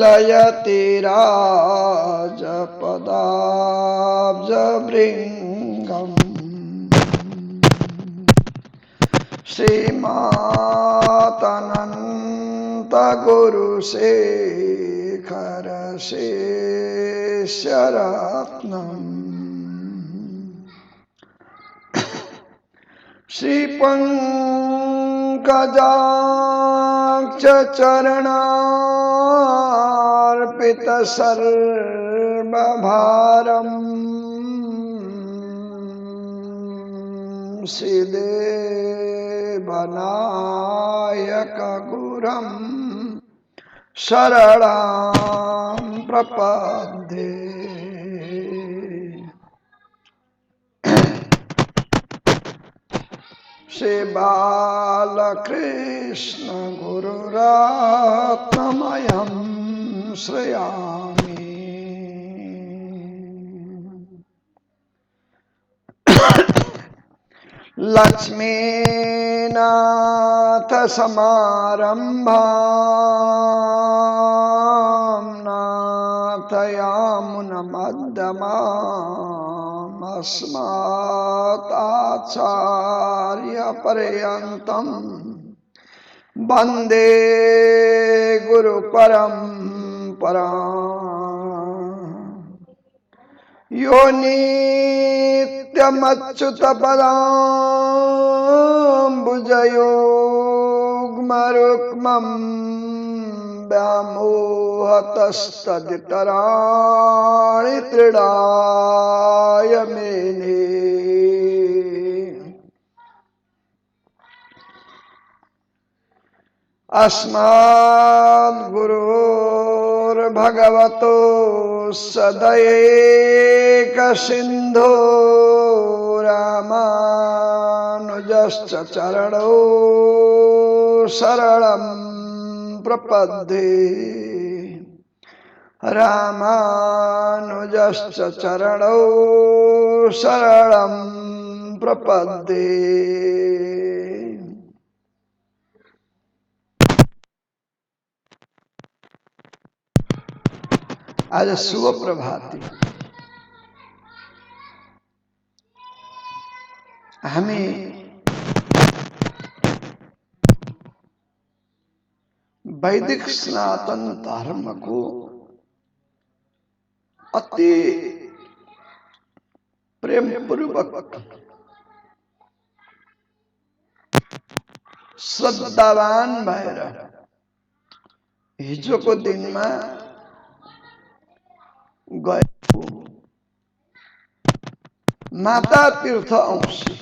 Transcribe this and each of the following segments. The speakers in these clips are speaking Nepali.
लयति राजपदाब्जभृङ्गम् श्रीमातनन्तगुरुशेखरशेषरत्नम् श्रीपङ्कजाक्षचरणार्पितसर्वभारम् श्रीदेवनायकगुरुं शरणं प्रपद्ये। श्री बालकृष्ण गुरुरत्नमयं श्रयामि। लक्ष्मीनाथ समारंभां नाथयामुनमध्यमाम् अस्मदाचार्यपर्यन्तं वन्दे गुरुपरम्पराम्। यो नित्यमच्युतपदाम्बुजयुग्मरुक्मं व्यामोहतस्तदितराणि तृणाय मेने। अस्मद्गुरोर्भगवतो सदैकसिन्धो रामानुजस्य चरणौ शरणं प्रपद्ये। रामानुजस्य चरणौ शरणं प्रपद्ये। आज शुभ प्रभाती हामी वैदिक सनातन धर्म को अति प्रेम पूर्वक श्रद्धावान भएर हिजोको दिनमा गएको माता तीर्थ औँसी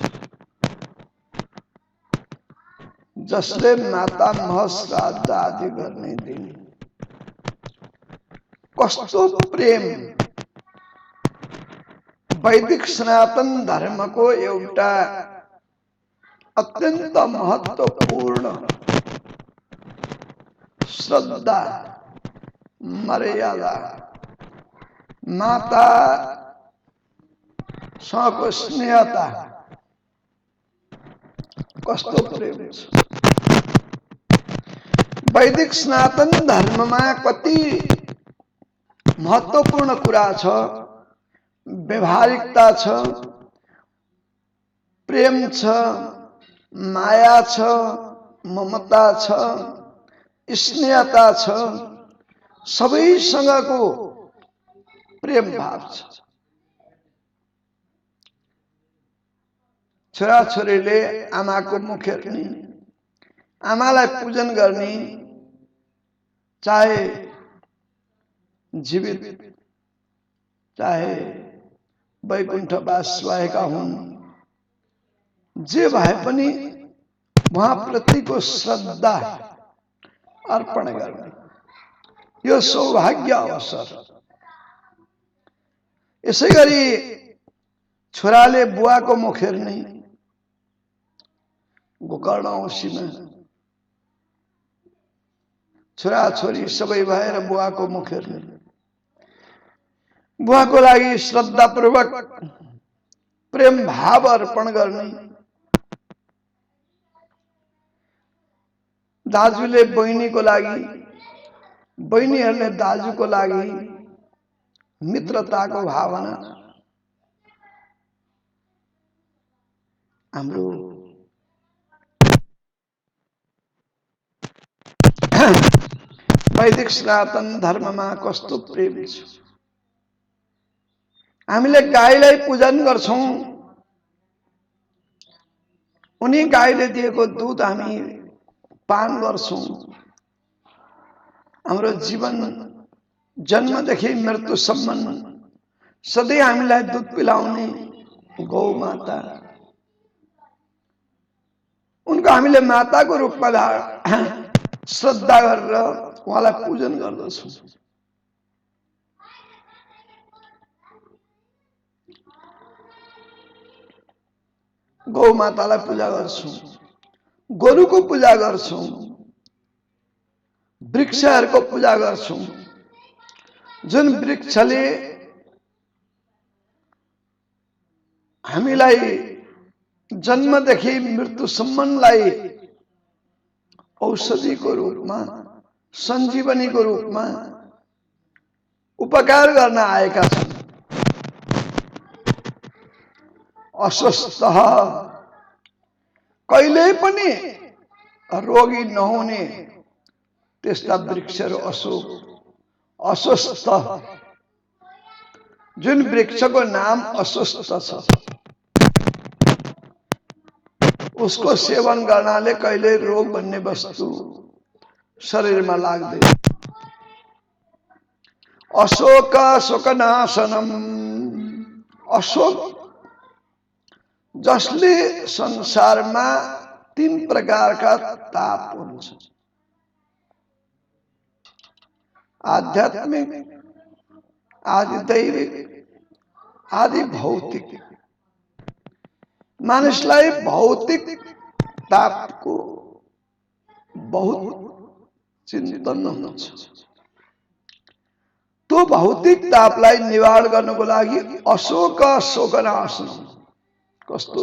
जसले माता महश्राद्ध आदि गर्ने दिन कस्तो प्रेम वैदिक सनातन धर्मको एउटा अत्यन्त महत्त्वपूर्ण श्रद्धा मर्यादा माता सँगको स्नेहता कस्तो प्रेम छ। वैदिक सनातन धर्ममा कति महत्त्वपूर्ण कुरा छ, व्यवहारिकता छ, प्रेम छ, माया छ, ममता छ, स्नेहता छ, सबैसँगको प्रेम भाव छ। छोराछोरीले आमाको मुख हेर्ने, आमालाई पूजन गर्ने, चाहे जीवित चाहे वैकुण्ठवास भएका हुन्, जे भए पनि उहाँप्रतिको श्रद्धा अर्पण गर्ने यो सौभाग्य अवसर। यसैगरी छोराले बुवाको मुख हेर्ने गोकर्ण औँसीमा छोराछोरी सबै भएर बुवाको मुख हेर्ने, बुवाको लागि श्रद्धापूर्वक प्रेम भाव अर्पण गर्ने, दाजुले बहिनीको लागि बहिनीहरूले दाजुको लागि मित्रताको भावना हाम्रो वैदिक सनातन धर्ममा कस्तो प्रेम छ। हामीले गाईलाई पूजन गर्छौं, उनी गाईले दिएको दूध हामी पान गर्छौं। हाम्रो जीवन जन्मदेखि मृत्युसम्म सधैँ हामीलाई दूध पिलाउने गौ माता, उनको हामीले माताको रूपमा श्रद्धा गरेर उहाँलाई पूजन गर्दछौं। गौ मातालाई पूजा गर्छौं, गोरुको पूजा गर्छौं, वृक्षहरूको पूजा गर्छौं। जुन वृक्षले हामीलाई जन्मदेखि मृत्युसम्मलाई औषधिको रूपमा, सञ्जीवनीको रूपमा उपकार गर्न आएका छन्। अस्वस्थ कहिल्यै पनि रोगी नहुने त्यस्ता वृक्षहरू अस्वस्थ, जुन वृक्षको नाम अस्वस्थ छ, उसको सेवन गर्नाले कहिले रोग भन्ने वस्तु शरीरमा लाग्दैन। अशोक शोकनाशनम, अशोक जसले संसारमा 3 प्रकारका ताप हुन्छ, आध्यात्मिक, आदि दैविक, आदि भौतिक। मानिसलाई भौतिक तापको बहुत चिन्तन हुन्छ। त्यो भौतिक तापलाई निवारण गर्नको लागि अशोक शोकनाशनम, कस्तो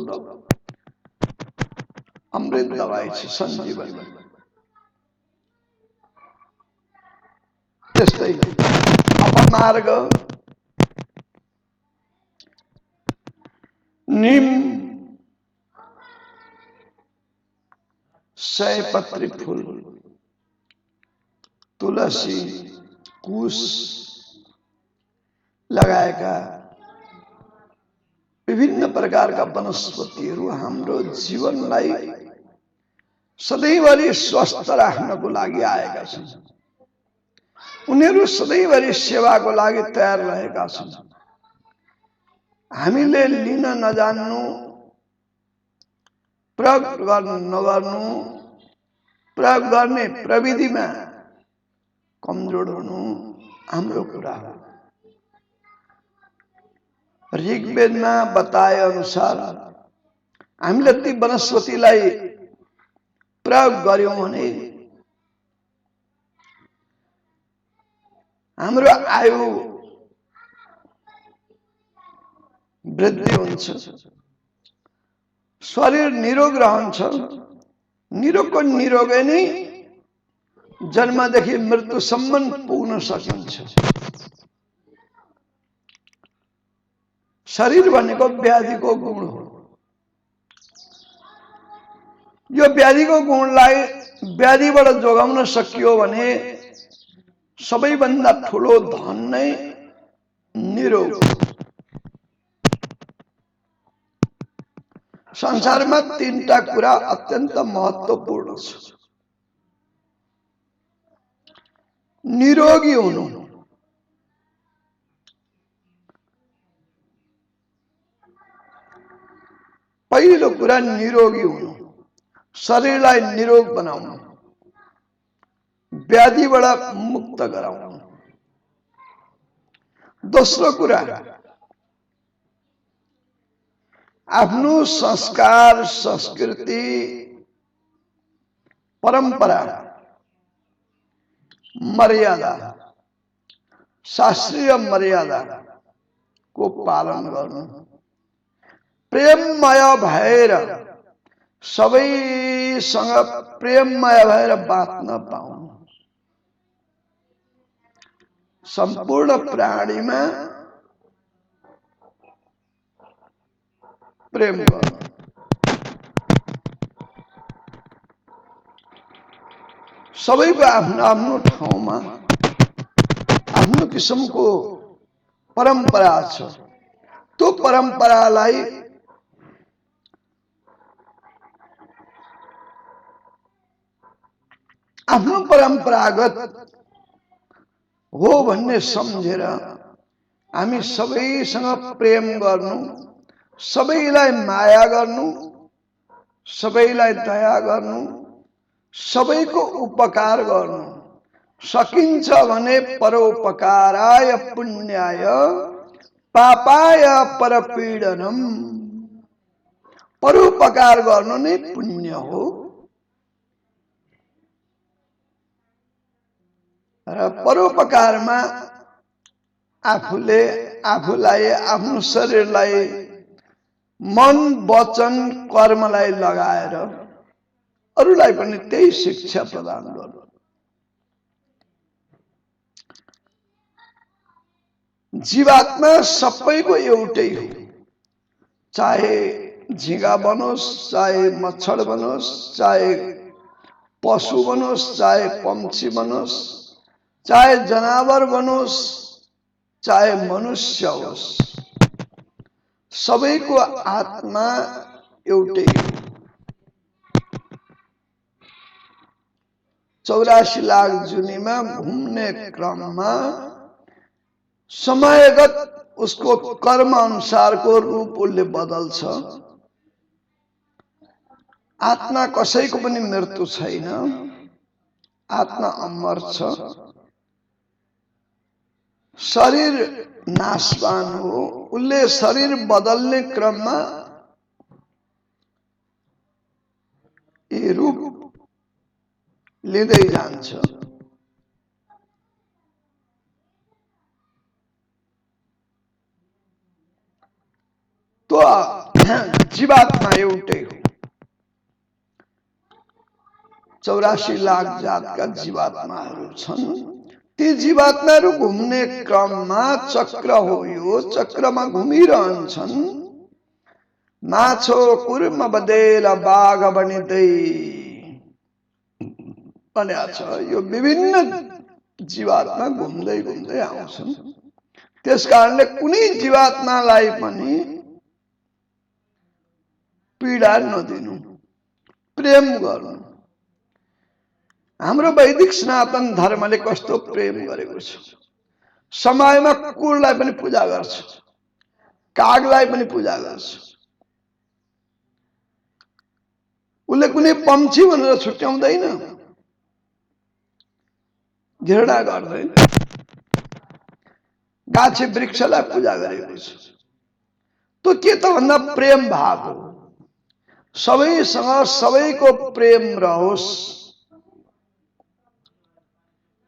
अमृत दवाई छ, सञ्जीवनी। त्यस्तै अपमार्ग, नीम, सयपत्री फूल, तुलसी, कुश लगाएका विभिन्न प्रकारका वनस्पतिहरू हाम्रो जीवनलाई सधैँभरि स्वस्थ राख्नको लागि आएका छन्। उनीहरू सधैँभरि सेवाको लागि तयार रहेका छन्। हामीले लिन नजान्नु, प्रयोग गर्न नगर्नु, प्रयोग गर्ने प्रविधिमा कमजोर हुनु हाम्रो कुरा हो। ऋग्वेदमा बताए अनुसार हामीले ती वनस्पतिलाई प्रयोग गर्यौं भने हाम्रो आयु वृद्धि हुन्छ, शरीर निरोग रहन्छ। निरोगको निरोगै नै जन्मदेखि मृत्युसम्म पुग्न सकिन्छ। शरीर भनेको व्याधिको गुण हो। यो व्याधिको गुणलाई व्याधिबाट जोगाउन सकियो भने सबैभन्दा ठुलो धन नै निरोग। संसारमा 3टा कुरा अत्यन्त महत्त्वपूर्ण छ। निरोगी हुनु, पहिलो कुरा निरोगी हुनु, शरीरलाई निरोग बनाउनु, व्याधिबाट मुक्त गराउनु। दोस्रो कुरा आफ्नो संस्कार, संस्कृति, परम्परा, मर्यादा, शास्त्रीय मर्यादा को पालन गर्नु, प्रेममय भएर सबैसँग प्रेममय भएर बाँच्न पाउनु। संपूर्ण प्राणी में प्रेम गर्नु। सबैको आफ्नो आफ्नो ठाउँमा आफ्नो किसिमको परम्परा छ। त्यो परम्परालाई आफ्नो परम्परागत हो भन्ने सम्झेर हामी सबैसँग प्रेम गर्नु, सबैलाई माया गर्नु, सबैलाई दया गर्नु, सबैको उपकार गर्नु। सकिन्छ भने परोपकाराय पुण्याय पापाय परपीडनम। परोपकार गर्नु नै पुण्य हो र परोपकारमा आफूलाई आफ्नो शरीरलाई मन वचन कर्मलाई लगाएर अरूलाई पनि त्यही शिक्षा प्रदान गर्नु। जीवात्मा सबैको एउटै हो, चाहे झिंगा बनोस्, चाहे मच्छर बनोस्, चाहे पशु बनोस्, चाहे पंक्षी बनोस्, चाहे जनावर बनोस्, चाहे मनुष्य होस्, सबैको आत्मा एउटै हो। 84 लाख जुनीमा घुम्ने क्रममा समयगत उसको कर्म अनुसारको रूप उसले बदल्छ। आत्मा कसैको पनि मृत्यु छैन, आत्मा अमर छ। शरीर नाशवान हो, उसले शरीर बदल्ने क्रममा यी रूप लिँदै जान्छ। तो जीवात्मा एउटै हो। 84 लाख जातका जीवात्माहरू छन्। ती जीवात्माहरू घुम्ने क्रममा चक्र हो, यो चक्रमा घुमिरहन्छन्। माछो कुर्म बदेल बाघ बनिँदै भनेको छ। यो विभिन्न जीवात्मा घुम्दै घुम्दै आउँछन्। त्यसकारणले कुनै जीवात्मालाई पनि पीडा नदिनु, प्रेम गर्नु। हाम्रो वैदिक सनातन धर्मले कस्तो प्रेम गरेको छ। समयमा कुकुरलाई पनि पूजा गर्छ, कागलाई पनि पूजा गर्छ। उसले कुनै पंक्षी भनेर छुट्याउँदैन, घृणा गर्दैन। गाछी वृक्षलाई पूजा गरेको छ। तो के त भन्दा प्रेम भाव हो। सबैसँग सबैको प्रेम रहोस्,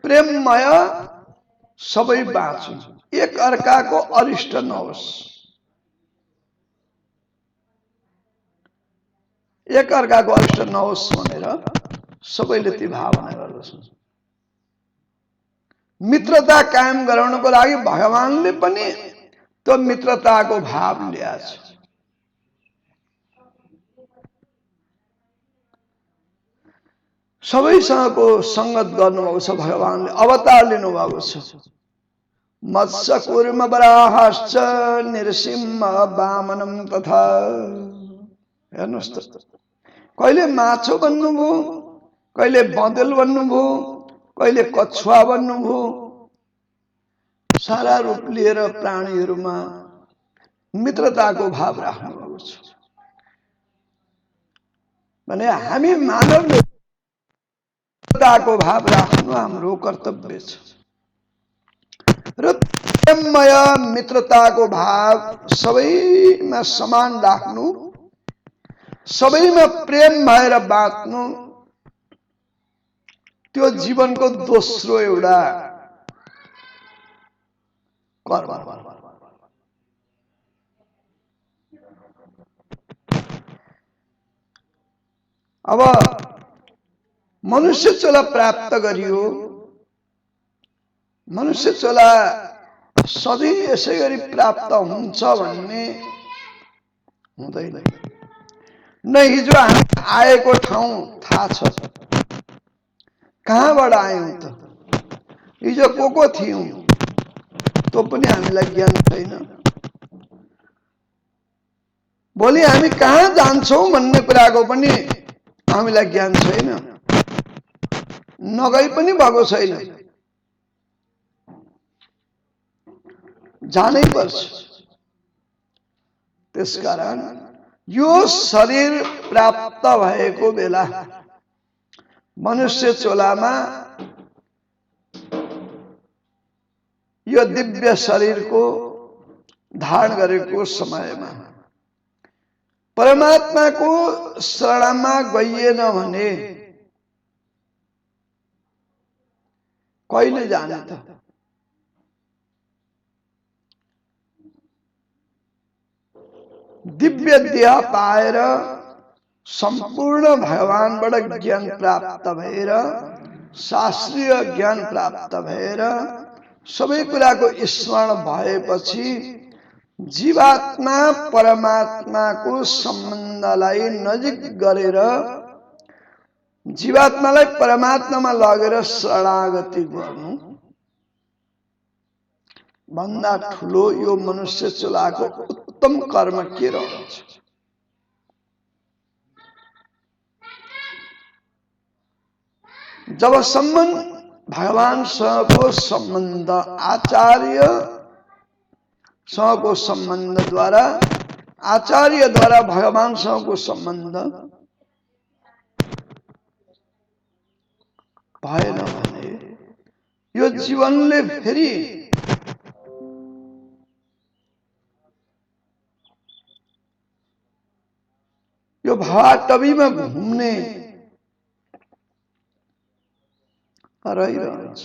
प्रेममय सबै बाँचुन्, एक अर्काको अरिष्ट नहोस्। एक अर्काको अरिष्ट नहोस् भनेर सबैले ती भावना गर्दछन्। मित्रता कायम गराउनको लागि भगवानले पनि त्यो मित्रताको भाव ल्याएछ। सबैसँगको संगत गर्नुभएको छ। भगवानले अवतार लिनुभएको छ। मत्स्य कूर्म वराहश्च नृसिंह वामनम तथा। हेर्नुहोस् त, कहिले माछो बन्नुभयो, कहिले बँदेल बन्नुभयो, कहिले कछुवा बन्नुभयो। सारा रूप लिएर प्राणीहरूमा मित्रताको भाव राख्नुभएको छ। भने हामी मानवले मित्रताको भाव राख्नु हाम्रो कर्तव्य छ। र प्रेममय मित्रताको भाव सबैमा समान राख्नु, सबैमा प्रेम भएर बाँच्नु, त्यो जीवनको दोस्रो एउटा कर्म। अब मनुष्य चोला प्राप्त गरियो, मनुष्य चोला सधैँ यसै गरी प्राप्त हुन्छ भन्ने हुँदैन। न हिजो हामी आएको ठाउँ थाहा छ, कहाँबाट आयौं त, हिजो को थियौं त्यो पनि हामीलाई ज्ञान छैन। भोलि हामी कहाँ जान्छौं भन्ने कुराको पनि हामीलाई ज्ञान छैन, नगई पनि भएको छैन, जानै पर्छ। त्यसकारण यो शरीर प्राप्त भएको बेला मनुष्य चोलामा यो दिव्य शरीरको धारण गरेको समयमा परमात्माको शरणमा गइएन भने कहिले जाने त? दिव्य देह पाएर सम्पूर्ण भगवानबाट ज्ञान प्राप्त भएर शास्त्रीय ज्ञान प्राप्त भएर सबै कुराको स्मरण भएपछि जीवात्मा परमात्माको सम्बन्धलाई नजिक गरेर जीवात्मालाई परमात्मामा लगेर शरणागति गर्नु भन्दा ठुलो यो मनुष्य चोलाको उत्तम कर्म के रहन्छ? जबसम्म भगवानसँगको सम्बन्ध आचार्यसँगको सम्बन्धद्वारा आचार्यद्वारा भगवानसँगको सम्बन्ध भएन भने यो जीवनले फेरि यो भवाटवीमा घुम्ने रहिरहन्छ।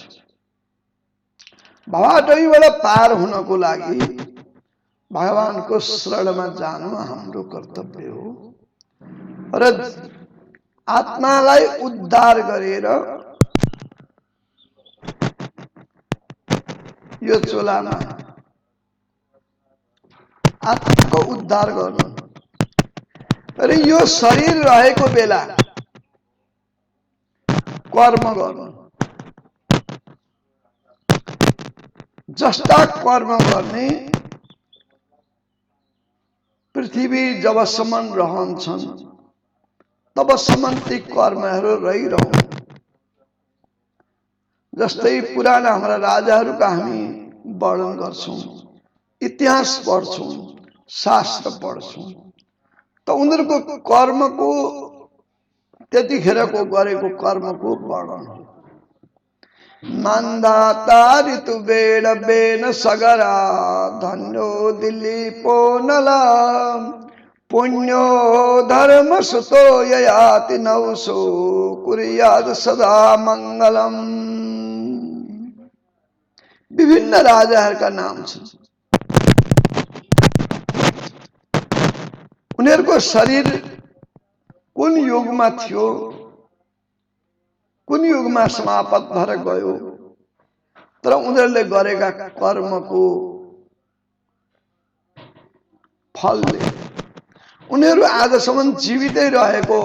भवाटवीबाट पार हुनको लागि भगवानको शरणमा जानु हाम्रो कर्तव्य हो र आत्मालाई उद्धार गरेर यो चोलामा आत्माको उद्धार गर्नु र यो शरीर रहेको बेला कर्म गर्नु। जस्ता कर्म गर्ने पृथ्वी जबसम्म रहन्छन् तबसम्म ती कर्महरू रहिरहन्। जस्तै पुराना हाम्रा राजाहरूका हामी वर्णन गर्छौं, इतिहास पढ्छौं, शास्त्र पढ्छौं, त उनीहरूको कर्मको त्यतिखेरको गरेको कर्मको वर्णन हो। मान्दाता ऋतु बेड बेन सगरा धन्यो दिलीपो नला पुण्यो धर्म सुतो ययाति नवसो कुर्याद सदा मंगलम। विभिन्न राजाहरूका नाम छन्। उनीहरूको शरीर कुन युगमा थियो, कुन युगमा समाप्त भएर गयो, तर उनीहरूले गरेका कर्मको फलले उनीहरू आजसम्म जीवितै रहेको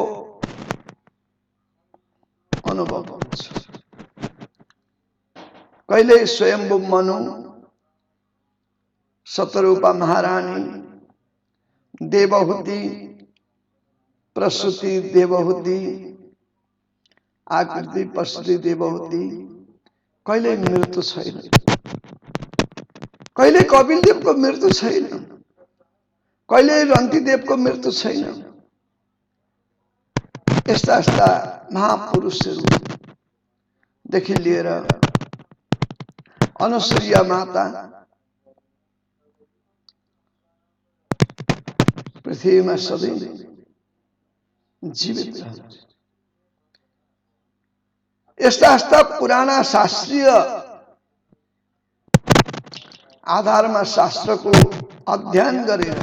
अनुभव हुन्छ। कहिले स्वयम्भू मनु, शतरूपा महारानी, देवहूति, प्रसूति देवहूति, आकृति प्रसूति देवहूति, कहिले मृत्यु छैन। कहिले कपिलदेवको मृत्यु छैन, कहिले रन्तिदेवको मृत्यु छैन। यस्ता यस्ता महापुरुषहरूदेखि लिएर अनुसुईया माता पृथ्वीमा सधैँ जीवित रहन्छ। यस्ता यस्ता पुराना शास्त्रीय आधारमा शास्त्रको अध्ययन गरेर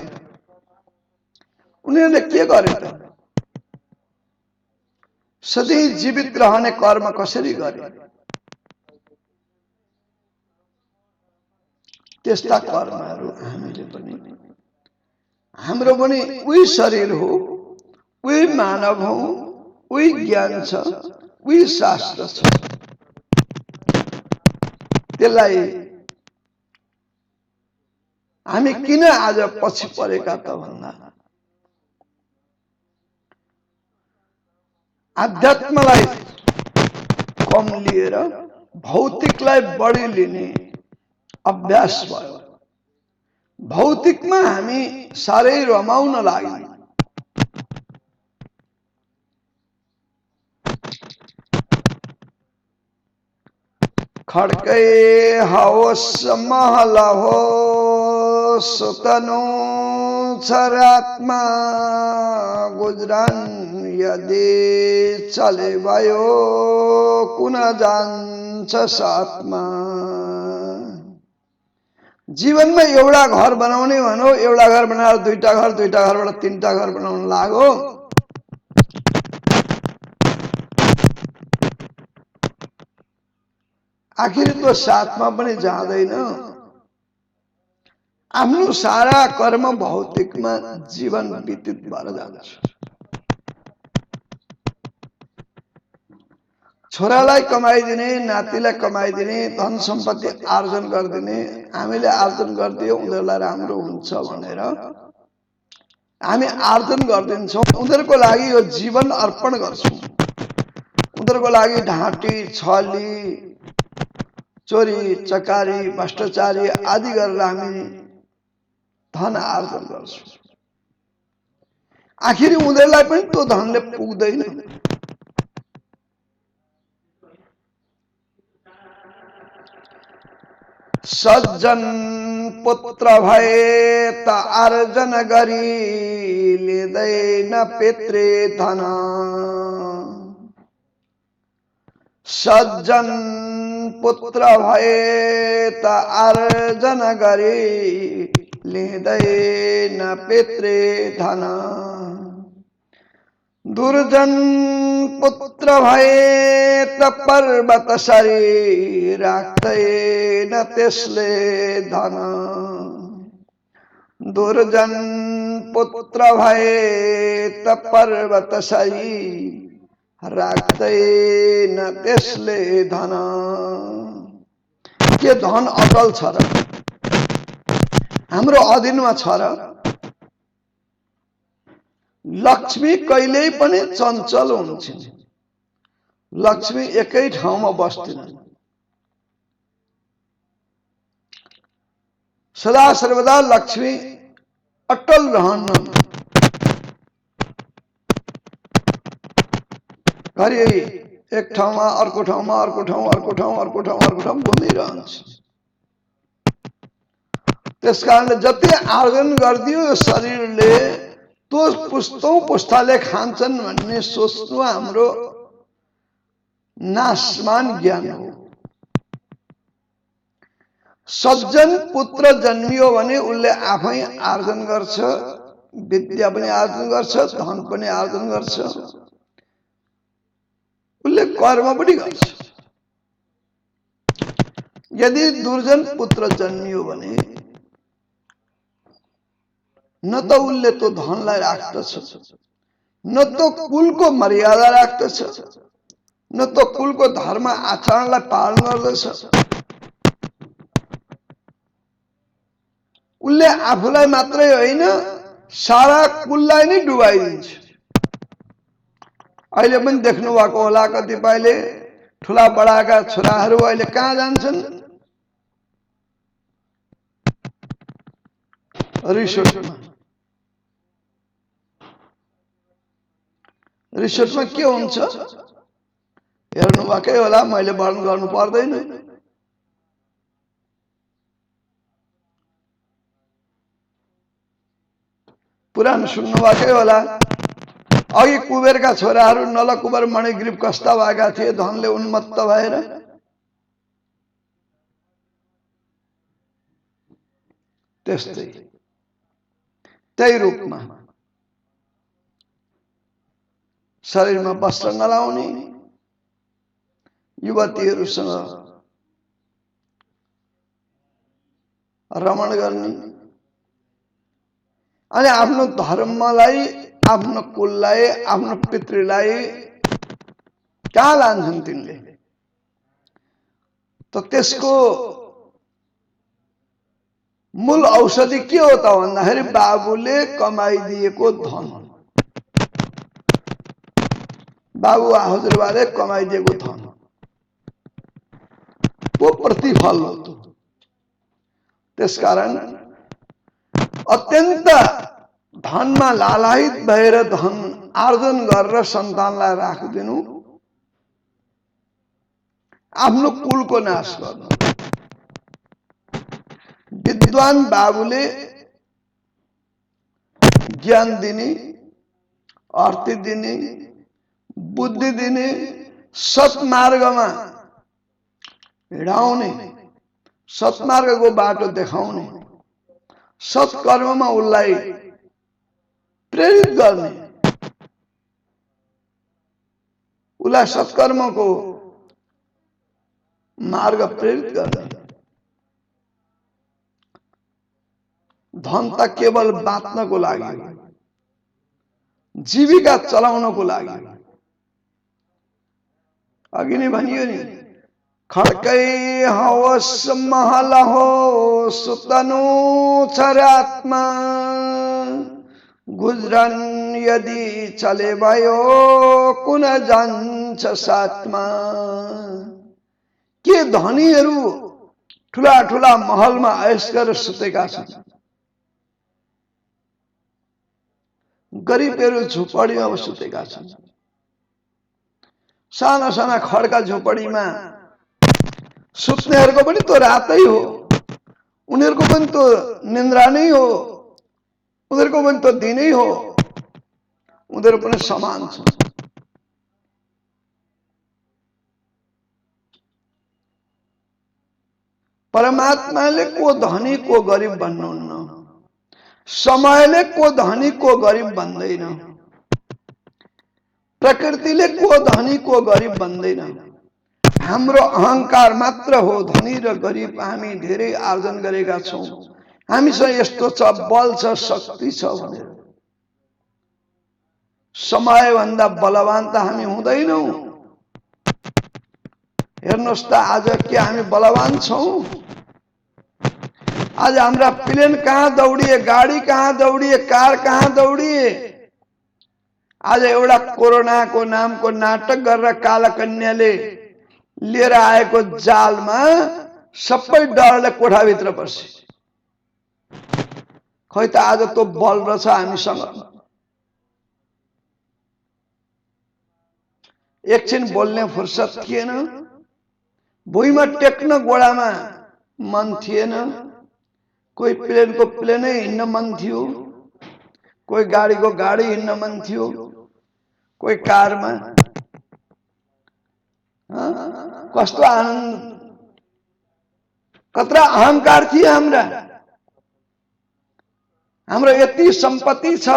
उनीहरूले के गरे त? सधैँ जीवित रहने कर्म कसरी गरे? त्यस्ता कर्महरू हामीले पनि हाम्रो पनि उही शरीर हो, उही मानव हो, उही ज्ञान छ, उही शास्त्र छ। त्यसलाई हामी किन आज पछि परेका त भन्दा आध्यात्मलाई कम लिएर भौतिकलाई बढी लिने अभ्यास भयो। भौतिकमा हामी साह्रै रमाउन लाग्यौं। खड्कै होस् महल होस् सुतनु छरात्मा गुजरान यदि चले भयो कुन जान्छ साथमा। जीवनमा एउटा घर बनाउने भनौ, एउटा घर बनाएर दुईटा घर, दुईटा घरबाट तीनटा घर बनाउन लाग्यो। आखिर त्यो साथमा पनि जाँदैन। आफ्नो सारा कर्म भौतिकमा जीवन व्यतीत भएर जान्छ। छोरालाई कमाइदिने, नातिलाई कमाइदिने, धन सम्पत्ति आर्जन गरिदिने, हामीले आर्जन गरिदियो उनीहरूलाई राम्रो हुन्छ भनेर हामी आर्जन गरिदिन्छौँ। उनीहरूको लागि यो जीवन अर्पण गर्छौँ। उनीहरूको लागि ढाँटी, छली, चोरी चकारी, भ्रष्टाचारी आदि गरेर हामी धन आर्जन गर्छौँ। आखिर उनीहरूलाई पनि त्यो धनले पुग्दैन। सज्जन पुत्र भए त आर्जन गरी लिँदैन पितृ धन। सज्जन पुत्र भए त आर्जन गरी लिँदैन पितृ धन। दुर्जन पुत्र भए त पर्वत सरी राख्दैन त्यसले धन। दुर्जन पुत्र भए त पर्वत सरी राख्दैन त्यसले धन। के धन अटल छ र? हाम्रो अधीनमा छ र? लक्ष्मी कहिल्यै पनि चञ्चल हुन्छन्। लक्ष्मी एकै ठाउँमा बस्दैनन्। सदा सर्वदा लक्ष्मी अटल रहन्छन्। घरि एक ठाउँमा, अर्को ठाउँमा, अर्को ठाउँ, अर्को ठाउँ, अर्को ठाउँ, अर्को ठाउँ घुमिरहन्छ। त्यसकारणले जति आर्जन गरिदियो यो शरीरले त्यो पुस्तौं पुस्ताले खान्छन् भन्ने सोच्नु हाम्रो नाशमान ज्ञान हो। सज्जन पुत्र जन्मियो भने उसले आफै आर्जन गर्छ, विद्या पनि आर्जन गर्छ, धन पनि आर्जन गर्छ, उसले कर्म पनि गर्छ। यदि दुर्जन पुत्र जन्मियो भने न त उसले त्यो धनलाई राख्दछ, न त कुलको मर्यादा राख्दछ, न त कुलको धर्म आचरणलाई पालन गर्दछ। उसले आफूलाई मात्रै होइन सारा कुललाई नै डुबाइदिन्छ। अहिले पनि देख्नु भएको होला कतिपयले ठुला बडाका छोराहरू अहिले कहाँ जान्छन्? रिसोर्टमा। रिसोर्टमा के हुन्छ हेर्नु भएकै होला, मैले वर्णन गर्नु पर्दैन। पुराण सुन्नु भएकै होला, अघि कुबेरका छोराहरू नलकुबर मणिग्रीव कस्ता भएका थिए? धनले उन्मत्त भएर। त्यस्तै त्यही रूपमा शरीरमा वस्त्र नलाउने, युवतीहरूसँग रमण गर्ने अनि आफ्नो धर्मलाई, आफ्नो कुललाई, आफ्नो पितृलाई कहाँ लान्छन् तिनले? त त्यसको मूल औषधि के हो त भन्दाखेरि बाबुले कमाइदिएको धन, बाबु हजुरबाले कमाइदिएको धन को प्रतिफल हो। त्यसकारण अत्यन्त धनमा लालायित भएर धन आर्जन गरेर सन्तानलाई राखिदिनु आफ्नो कुलको नाश गर्नु। विद्वान बाबुले ज्ञान दिने, अर्थ दिने, बुद्धि दिने, सत्मार्गमा हिँडाउने, सत्मार्गको बाटो देखाउने, सत्कर्ममा उसलाई प्रेरित गर्ने, उसलाई सत्कर्मको मार्ग प्रेरित गर्ने। धन त केवल बाँच्नको लागि, जीविका चलाउनको लागि। अघि नै भनियो नि, खड्कै हवस महल हो सुतनु छरात्मा, गुजरन यदि चले भयो कुन जान्छ साथमा। के धनीहरू ठुला ठुला महलमा ऐश गरेर सुतेका छन्, गरिबहरू झुपडीमा सुतेका छन्। साना साना खड्का झुपडीमा सुत्नेहरूको पनि तो रातै हो, उनीहरूको पनि तो निन्द्रा नै हो, उनीहरूको पनि तो दिनै हो, उनीहरू पनि समान छन्। परमात्माले को धनी को गरिब भन्नुहुन्न, समयले को धनी को गरिब भन्दैन, प्रकृतिले को धनी को गरिब भन्दैन। हाम्रो अहंकार मात्र हो धनी र गरिब। हामी धेरै आर्जन गरेका छौं, हामीसँग यस्तो छ, बल छ, शक्ति छ भनेर। समय भन्दा बलवान त हामी हुँदैनौं। हेर्नुस् त आज के हामी बलवान छौं? आज हाम्रा प्लेन कहाँ दौडिए, गाडी कहाँ दौडिए, कार कहाँ दौडिए। आज एउटा कोरोनाको नामको नाटक गरेर कालकन्याले लिएर आएको जालमा सबै डरले कोठाभित्र बसे। खै त आज तो बल रहेछ हामीसँग। एकछिन बोल्ने फुर्सद थिएन, भुइँमा टेक्न गोडामा मन थिएन। कोही प्लेनको प्लेनै हिँड्न मन थियो, कोही गाडीको गाडी हिँड्न मन थियो, कोही कारमा। कस्तो आनन्द, कत्रा अहंकार थिए हाम्रा। हाम्रो यति सम्पत्ति छ,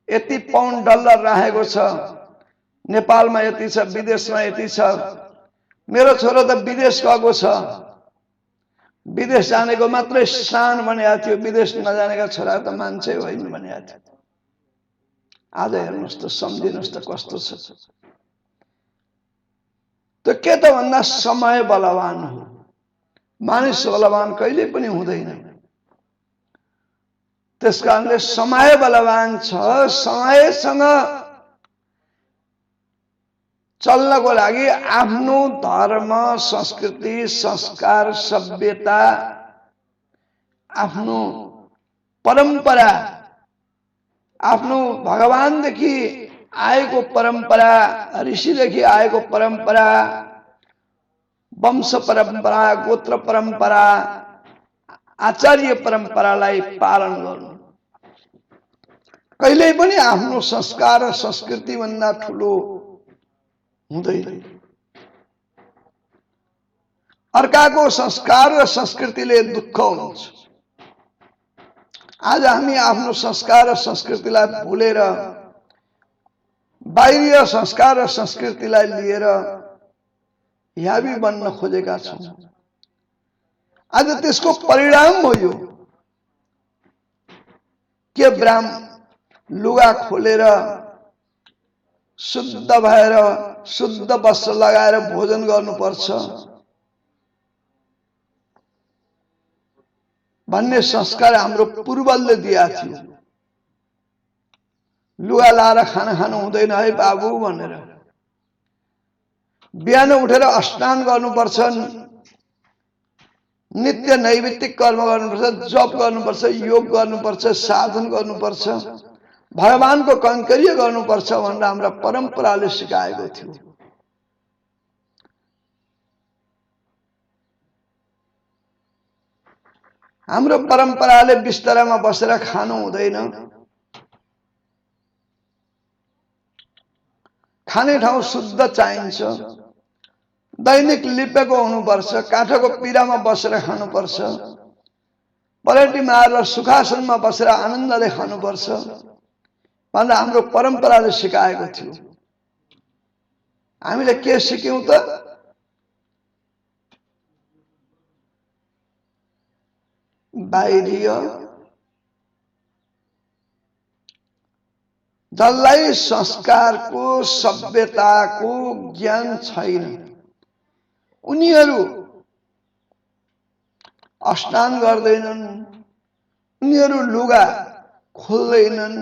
यति पाउन्ड डलर राखेको छ, नेपालमा यति छ, विदेशमा यति छ। मेरो छोरो त विदेश गएको छ, विदेश जानेको मात्रै शान भनेको थियो, विदेश नजानेका छोरा त मान्छे होइन भनेको थियो। आज हेर्नुहोस् त, सम्झिनुहोस् त कस्तो छ। त के त भन्दा समय बलवान हो, मानिस बलवान कहिले पनि हुँदैन। त्यसकारणले समय बलवान छ। समयसँग चल्नको लागि आफ्नो धर्म, संस्कृति, संस्कार, सभ्यता, आफ्नो परम्परा, आफ्नो भगवानदेखि आएको परम्परा, ऋषिदेखि आएको परम्परा, वंश परम्परा, गोत्र परम्परा, आचार्य परम्परालाई पालन गर्नु। कहिल्यै पनि आफ्नो संस्कार र संस्कृति भन्दा ठुलो हुँदैन। अर्काको संस्कार र संस्कृतिले दुःख हुन्छ। आज हामी आफ्नो संस्कार र संस्कृतिलाई भुलेर बाहिरी संस्कार र संस्कृतिलाई लिएर यावी बन्न खोजेका छौं। आज त्यसको परिणाम हो यो के ब्राह्मण लुगा खोलेर शुद्ध भएर शुद्ध वस्त्र लगाएर भोजन गर्नुपर्छ भन्ने संस्कार हाम्रो पूर्वजले दिया थियो। लुगा लाएर खाना खानु हुँदैन है बाबु भनेर। बिहान उठेर स्नान गर्नुपर्छ, नित्य नैमित्तिक कर्म गर्नुपर्छ, जप गर्नुपर्छ, योग गर्नुपर्छ, साधन गर्नुपर्छ, भगवानको कैंकर्य गर्नुपर्छ भनेर हाम्रा परम्पराले सिकाएको थियो। हाम्रो परम्पराले बिस्तरामा बसेर खानु हुँदैन, खाने ठाउँ शुद्ध चाहिन्छ, दैनिक लिपेको हुनुपर्छ, काठको पिरामा बसेर खानुपर्छ, पलेटी मारेर सुखासनमा बसेर आनन्दले खानुपर्छ भनेर हाम्रो परम्पराले सिकाएको थियो। हामीले के सिक्यौं त? बाहिरीय जसलाई संस्कारको सभ्यताको ज्ञान छैन उनीहरू स्नान गर्दैनन्, उनीहरू लुगा खोल्दैनन्,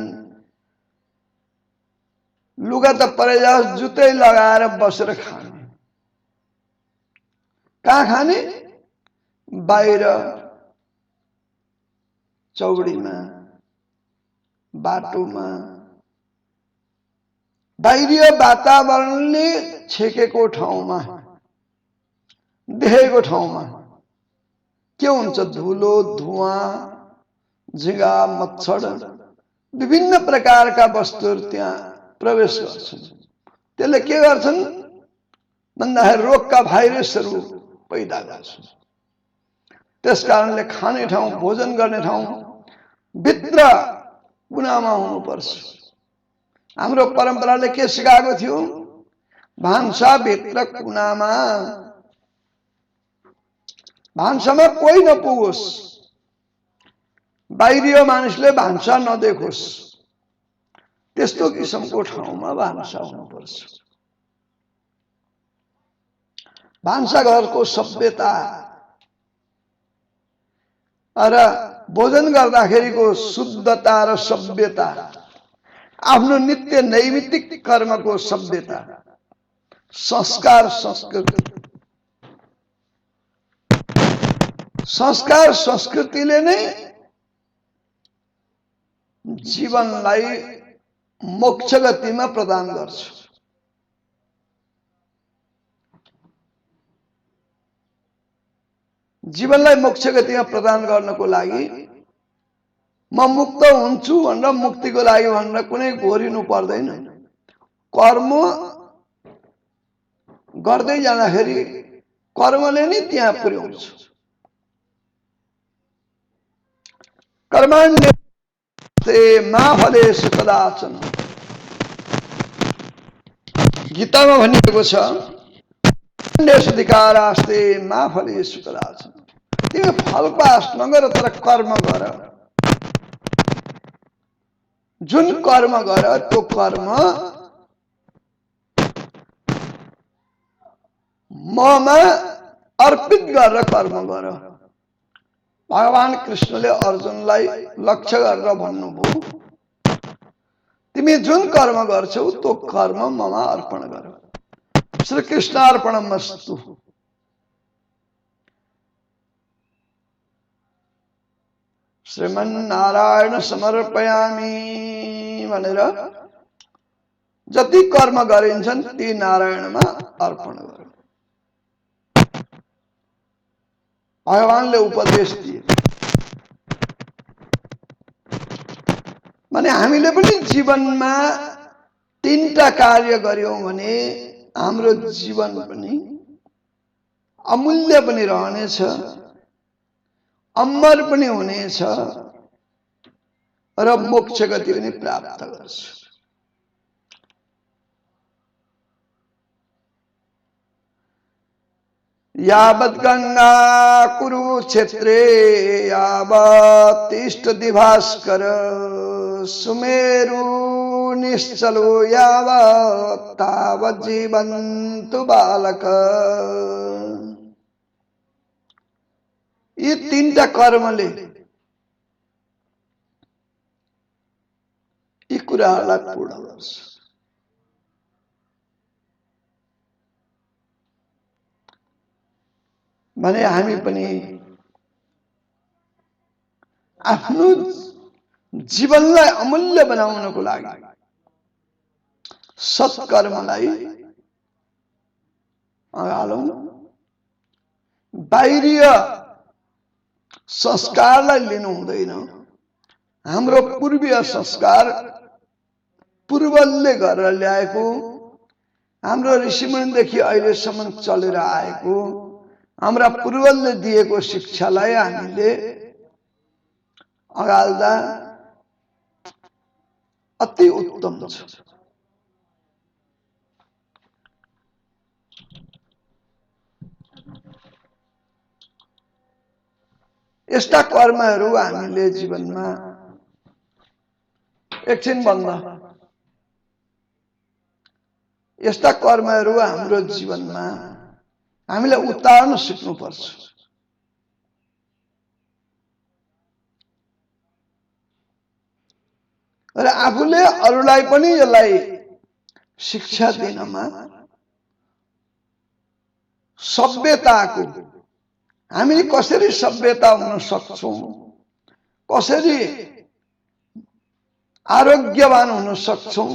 लुगा त परेजाओस् जुत्तै लगाएर बसेर खाने। कहाँ खाने? बाहिर चौडीमा, बाटोमा, बाहिरीय वातावरणले छेकेको ठाउँमा, देखेको ठाउँमा के हुन्छ? धुलो, धुवाँ, झिँगा, मच्छर, विभिन्न प्रकारका वस्तुहरू त्यहाँ प्रवेश गर्छन्। त्यसले के गर्छन् भन्दाखेरि रोगका भाइरसहरू पैदा गर्छन्। त्यसकारणले खाने ठाउँ, भोजन गर्ने ठाउँ भित्र कुनामा हुनुपर्छ। हाम्रो परम्पराले के सिकाएको थियो? भान्सा भित्र कुनामा, भान्सामा कोही नपुगोस्, बाहिरीय मानिसले भान्सा नदेखोस्, त्यस्तो किसिमको ठाउँमा भान्सा हुनुपर्छ। भान्सा घरको सभ्यता र भोजन गर्दाखेरिको शुद्धता र सभ्यता, आफ्नो नित्य नैमित्तिक कर्मको सभ्यता, संस्कार संस्कृति, संस्कार संस्कृतिले नै जीवनलाई मोक्ष गतिमा प्रदान गर्छ। जीवनलाई मोक्ष गतिमा प्रदान गर्नको लागि म मुक्त हुन्छु भनेर मुक्तिको लागि भनेर कुनै घोरिनु पर्दैन। कर्म गर्दै जाँदाखेरि कर्मले नै त्यहाँ पुर्याउँछ। कर्माण्यते मा फलेषु कदाचन, गीतामा भनिएको छ अधिकारास्ते मा फलेषु कदाचन। तिमी फलको आश नगर तर कर्म गर। जुन कर्म गर त्यो कर्म ममा अर्पित गरेर कर्म गर। भगवान कृष्णले अर्जुनलाई लक्ष्य गरेर भन्नुभयो, तिमी जुन कर्म गर्छौ त्यो कर्म ममा अर्पण गर। श्री कृष्णार्पणमस्तु। श्रीमन्नारायण समर्पयामि भनेर जति कर्म गरिन्छन् ती नारायणमा अर्पण गर। भगवानले उपदेश दिए। माने हामीले पनि जीवनमा तीनटा कार्य गर्यौं भने हाम्रो जीवन पनि अमूल्य पनि रहनेछ, अमर पनि हुनेछ र मोक्ष गति पनि प्राप्त गर्छ। यावत् गंगा कुरुक्षेत्रे यावत् तिष्ठति भास्कर सुमेरु निश्चलो यावत् तावत् जीवन्तु बालक। यी तीनटा कर्मले यी कुराहरूलाई पूर्ण गर्छ। भने हामी पनि आफ्नो जीवनलाई अमूल्य बनाउनको लागि सत्कर्मलाई अगालौं, बाहिरीय संस्कारलाई लिनु हुँदैन। हाम्रो पूर्वीय संस्कार पूर्वजले गरेर ल्याएको, हाम्रो ऋषिमुनिदेखि अहिलेसम्म चलेर आएको हाम्रा पूर्वजले दिएको शिक्षालाई हामीले अगाल्दा अति उत्तम छ। यस्ता कर्महरू हामीले जीवनमा एकछिन भन्दा यस्ता कर्महरू हाम्रो जीवनमा हामीले उतार्न सिक्नुपर्छ। र आफूले अरूलाई पनि यसलाई शिक्षा दिनमा सभ्यताको हामी कसरी सभ्यता हुन सक्छौं, कसरी आरोग्यवान हुन सक्छौं,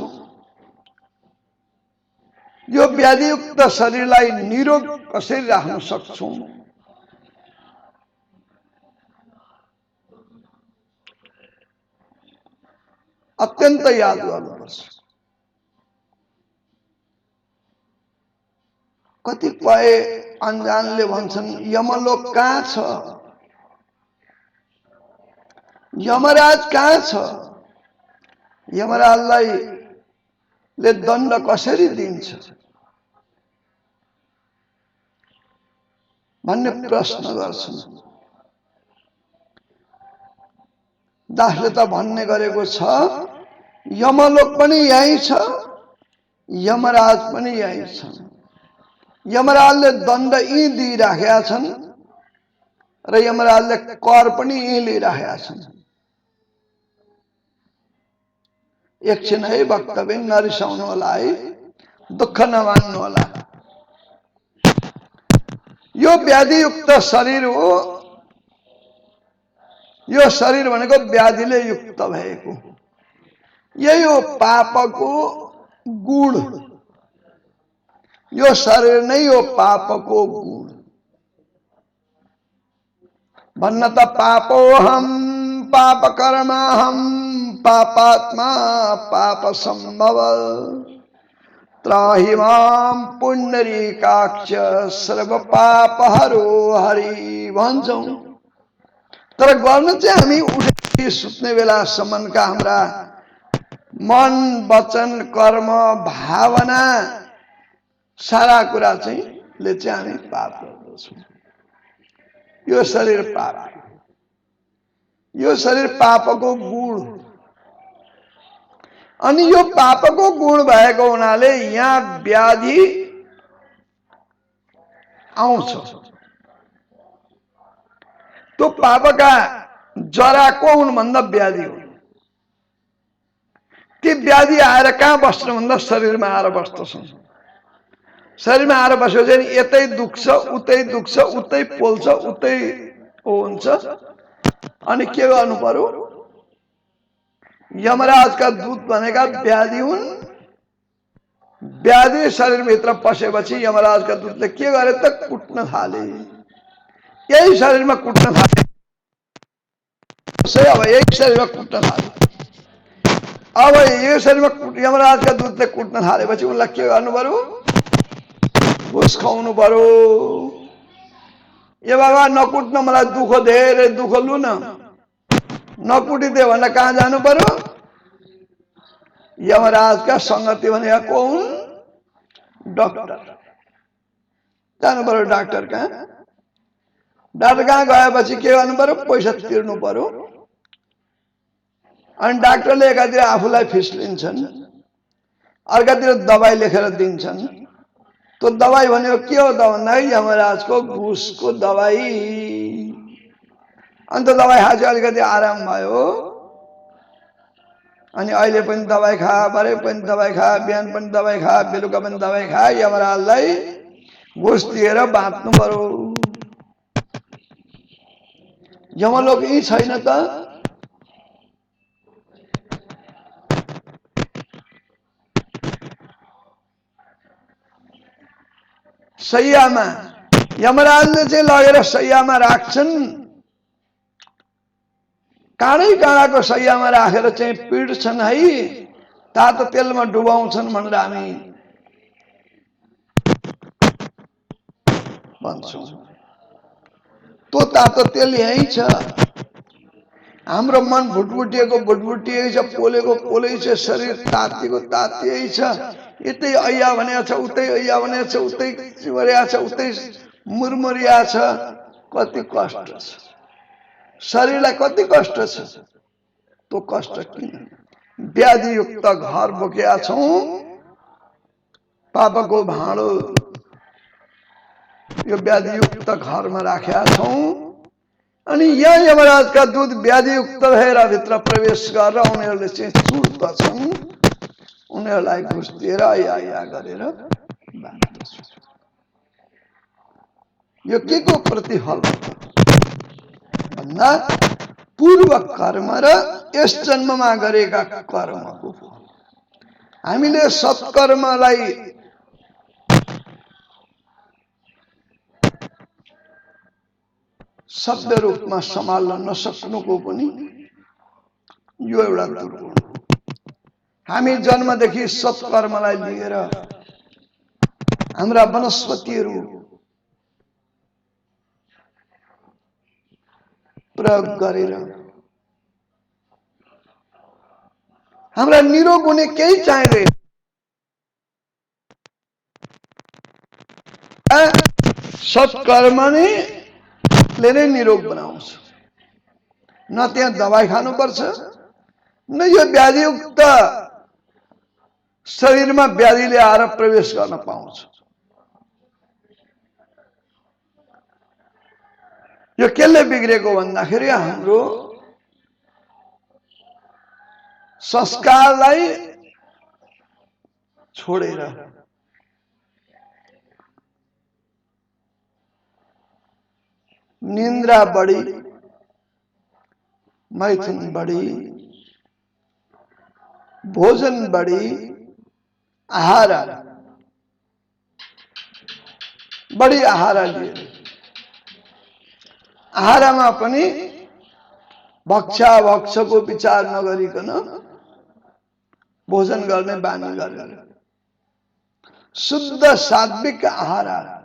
यो व्याधियुक्त शरीरलाई निरोग कसरी राख्न सक्छौं, अत्यन्त याद गर्नुपर्छ। कतिपय अनजानले भन्छन् यमलोक कहाँ छ, यमराज कहाँ छ, यमराजलाई ले दण्ड कसरी दिन्छ भन्ने प्रश्न गर्छन्। दासले त भन्ने गरेको छ यमलोक पनि यही छ, यमराज पनि यही छ। यमराजले दण्ड यी दिइराखेका छन् र यमराजले कर पनि यी लिइराखेका छन्। एकछिन है भक्तबिन नरिसाउनु होला है, दुःख नमान्नु होला। यो व्याधियुक्त शरीर हो, यो शरीर भनेको व्याधिले युक्त भएको, यही हो पापको गुण। यो शरीर नै हो पापको गुण। भन्न त पापोहम पाप कर्महम पापात्मा पाप संभव त्राहि मां पुण्डरीकाक्ष सर्व पाप हरो हरि भन्छौं। तर गर्न चाहिँ हामी उठेर सुत्ने बेलासम्मका हाम्रा मन वचन कर्म भावना सारा कुरा चाहिँ ले चाहिँ हामी पाप गर्दछौं। यो शरीर पाप, यो शरीर पापको गुण। अनि यो पापको गुण भएको हुनाले यहाँ व्याधि आउँछ। त्यो पापका जरा को हुन् भन्दा व्याधि हुन्। ती व्याधि आएर कहाँ बस्नु भन्दा शरीरमा आएर बस्दछन्। शरीरमा आएर बसेपछि यतै दुख्छ, उतै दुख्छ, उतै पोल्छ, उतै हुन्छ। अनि के गर्नु पर्यो? यमराजका दूत भनेका व्याधि हुन्। व्याधि शरीरभित्र पसेपछि यमराजका दूतले के गरे त कुट्न थाले। यही शरीरमा कुट्न थाले। अब यही शरीरमा कुट्न थाले। अब यो शरीरमा यमराजका दूतले कुट्न थालेपछि उनलाई के गर्नु पर्यो? घुस खुवाउनु पर्यो। ए बाबा नकुट्न, मलाई दुःख धेरै दुःख लु न, नकुटिदियो भने कहाँ जानु पर्यो? यमराजका संगति भनेका को हुन्? डाक्टर। जानु पर्यो डाक्टर कहाँ। डाक्टर कहाँ गएपछि के गर्नु पर्यो, पैसा तिर्नु पर्यो। अनि डाक्टरले एकातिर आफूलाई फिस लिन्छन्, अर्कातिर दबाई लेखेर दिन्छन्। त्यो दबाई भनेको के हो त भन्दाखेरि यमराजको घुसको दबाई। अन्त दबाई खाएपछि अलिकति आराम भयो, अनि अहिले पनि दबाई खा, भरे पनि दबाई खा, बिहान पनि दबाई खा, बेलुका पनि दबाई खा, यमराजलाई घुस दिएर बाँच्नु पर्यो। यमलोक यही छैन त? शैयामा यमराजले चाहिँ लगेर शैयामा राख्छन्। काँडै काँडाको शैयामा राखेर चाहिँ पिड्छन् है, तातो तेलमा डुबाउँछन् भनेर हामी भन्छौँ। त्यो तातो तेल यही छ। हाम्रो मन भुटभुटिएको भुटभुटिएकै छ, पोलेको पोलै छ, शरीर तातिएको तातिएकै छ। यतै ऐया भनेको छ, उतै ऐया भनेको छ, उतै चिमरिया छ, उतै मुरमुरिया छ। कति कष्ट छ, शरीरलाई कति कष्ट छ। त्यो कष्ट किन? व्याधियुक्त घर बोकेका छौँ, पापको भाँडो यो व्याधियुक्त घरमा राखेका छौँ। अनि यहाँ यमराजका दूत व्याधियुक्त भएर भित्र प्रवेश गरेर उनीहरूले चाहिँ चुट्दछन्, उनीहरूलाई घुस दिएर या गरेर बाँध्दछन्। यो के को प्रतिफल भन्दा पूर्व कर्म र यस जन्ममा गरेका कर्मको फल। हामीले सत्कर्मलाई शब्द रूपमा सम्हाल्न नसक्नुको पनि यो एउटा दुर्गुण हो। हामी जन्मदेखि सत्कर्मलाई लिएर हाम्रा वनस्पतिहरू प्रयोग गरेर हाम्रा निरोग हुने केही चाहिँदैन। सत्कर्म नै निरोग बनाउँछ। न त्यहाँ दबाई खानुपर्छ, न यो व्याधियुक्त शरीरमा व्याधिले आएर प्रवेश गर्न पाउँछ। यो केले बिग्रेको भन्दाखेरि हाम्रो संस्कारलाई छोडेर निन्द्रा बढी, मैथुन बढी, भोजन बढी, आहार बढी आहार लिएर आहारमा पनि भक्षाभक्षको विचार नगरिकन भोजन गर्ने बानी गरेर शुद्ध सात्विक आहारलाई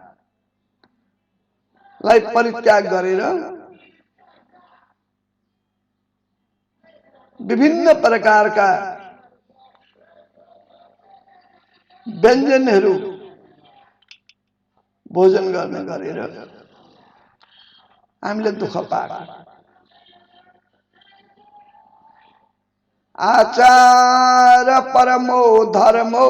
परित्याग गरेर विभिन्न प्रकारका व्यञ्जनहरू भोजन गर्ने गरेर हामीले दुःख पाएको। आचार परमो धर्मो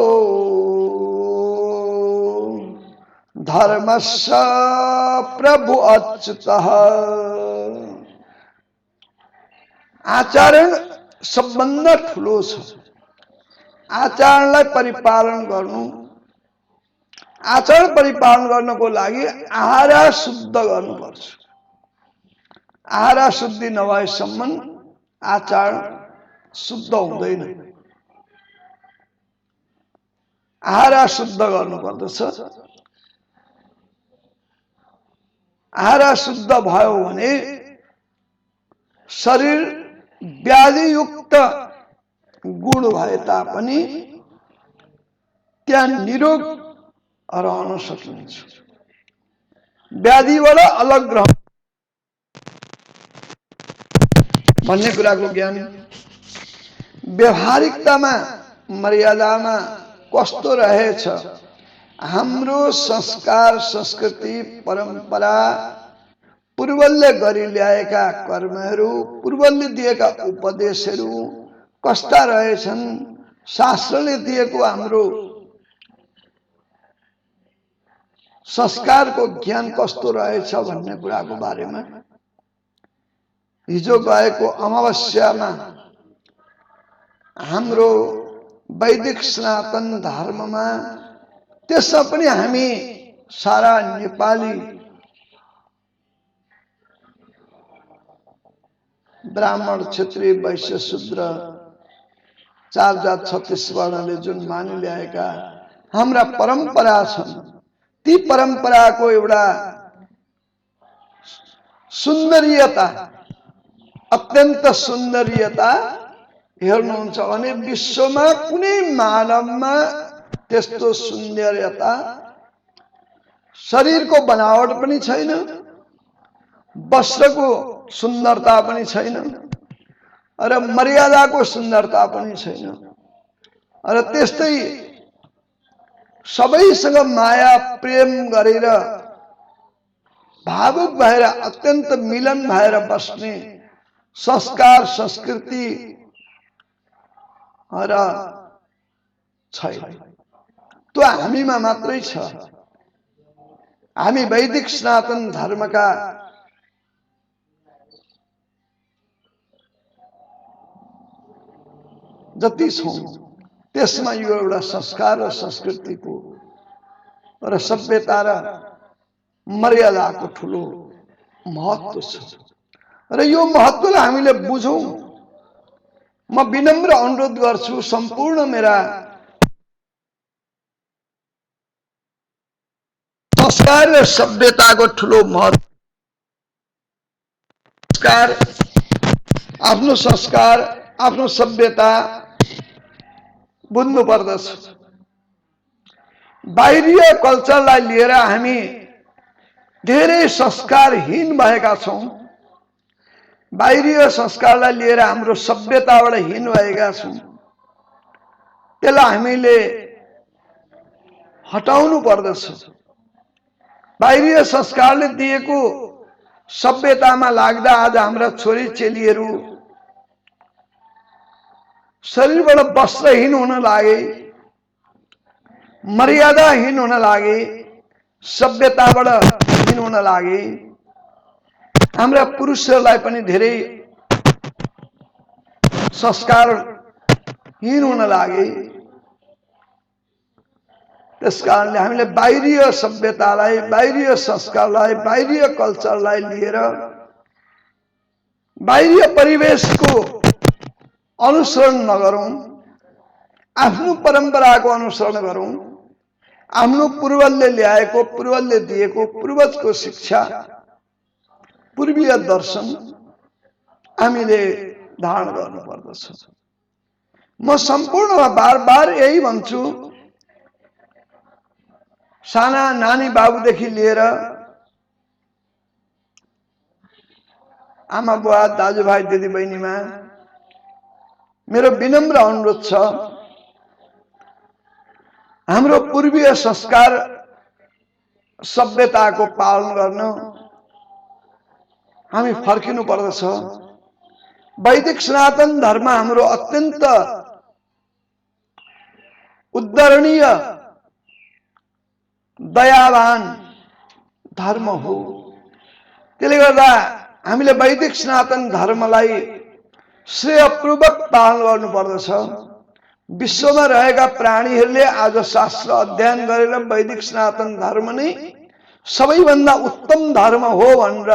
धर्मस्य प्रभु अच्युतः। आचरण सबभन्दा ठुलो छ। आचरणलाई परिपालन गर्नु, आचरण परिपालन गर्नको लागि आहार शुद्ध गर्नुपर्छ। आहार शुद्धि नभएसम्म आचरण शुद्ध हुँदैन। आहार शुद्ध गर्नुपर्दछ। आहार शुद्ध भयो भने शरीर व्याधियुक्त गुण भए तापनि त्यहाँ निरोग रहन सकिन्छ। व्याधिबाट अलग रहनु भन्ने कुराको ज्ञान व्यवहारिकतामा मर्यादामा कस्तो रहेछ, हाम्रो संस्कार संस्कृति परम्परा पूर्वले गरी ल्याएका कर्महरू पूर्वले दिएका उपदेशहरू कस्ता रहेछन् शास्त्रले दिएको हाम्रो संस्कारको ज्ञान कस्तो रहेछ भन्ने कुराको बारेमा हिजो गएको अमावस्यामा हाम्रो वैदिक सनातन धर्ममा त्यसमा पनि हामी सारा नेपाली ब्राह्मण क्षत्रिय वैश्य शूद्र 4 जात 36 वर्णले जुन मानिल्याएका हाम्रा परम्परा छन् ती परम्पराको एउटा सुन्दरीयता अत्यन्त सुन्दरीयता हेर्नुहुन्छ भने विश्वमा कुनै मानवमा त्यस्तो सुन्दरीयता शरीरको बनावट पनि छैन वस्त्रको सुन्दरता पनि छैन र मर्यादाको सुन्दरता पनि छैन र त्यस्तै सबैसँग माया प्रेम गरेर भावुक भएर अत्यन्त मिलन भएर बस्ने संस्कार संस्कृति र छैन त्यो हामीमा मात्रै छ हामी वैदिक सनातन धर्मका जति छौं त्यसमा यो एउटा संस्कार र संस्कृतिको र सभ्यता र मर्यादाको ठूलो महत्त्व छ र यो महत्त्वलाई हामीले बुझौं म विनम्र अनुरोध गर्छु सम्पूर्ण मेरा संस्कार र सभ्यताको ठूलो महत्त्व संस्कार आफ्नो सभ्यता बुझ्नु पर्दछ बाहिरीय कल्चरलाई लिएर हामी धेरै संस्कारहीन भएका छौं बाहिरीय संस्कारलाई लिएर हाम्रो सभ्यताबाट हीन भएका छौं त्यसलाई हामीले हटाउनु पर्दछ बाहिरीय संस्कारले दिएको सभ्यतामा लाग्दा आज हाम्रा छोरी चेलीहरू शरीरबाट वस्त्रहीन हुन लागे मर्यादाहीन हुन लागे सभ्यताबाट हीन हुन लागे हाम्रा पुरुषहरूलाई पनि धेरै संस्कारहीन हुन लागे त्यसकारणले हामीले बाहिरीय सभ्यतालाई बाहिरीय संस्कारलाई बाहिरीय कल्चरलाई लिएर बाहिरीय परिवेशको अनुसरण नगरौं आफ्नो परम्पराको अनुसरण गरौं आफ्नो पूर्वजले ल्याएको पूर्वजले दिएको पूर्वजको शिक्षा पूर्वीय दर्शन हामीले धारण गर्नु पर्दछ म सम्पूर्णमा बार यही भन्छु साना नानी बाबुदेखि लिएर आमा बुवा दाजुभाइ दिदीबहिनीमा मेरो विनम्र अनुरोध छ हाम्रो पूर्वीय संस्कार सभ्यताको पालन गर्न हामी फर्किनु पर्दछ वैदिक सनातन धर्म हाम्रो अत्यन्त उद्धरणीय दयावान धर्म हो त्यसले गर्दा हामीले वैदिक सनातन धर्मलाई श्रेयपूर्वक पालन गर्नु पर्दछ विश्वमा रहेका प्राणीहरूले आज शास्त्र अध्ययन गरेर वैदिक सनातन धर्म नै सबैभन्दा उत्तम धर्म हो भनेर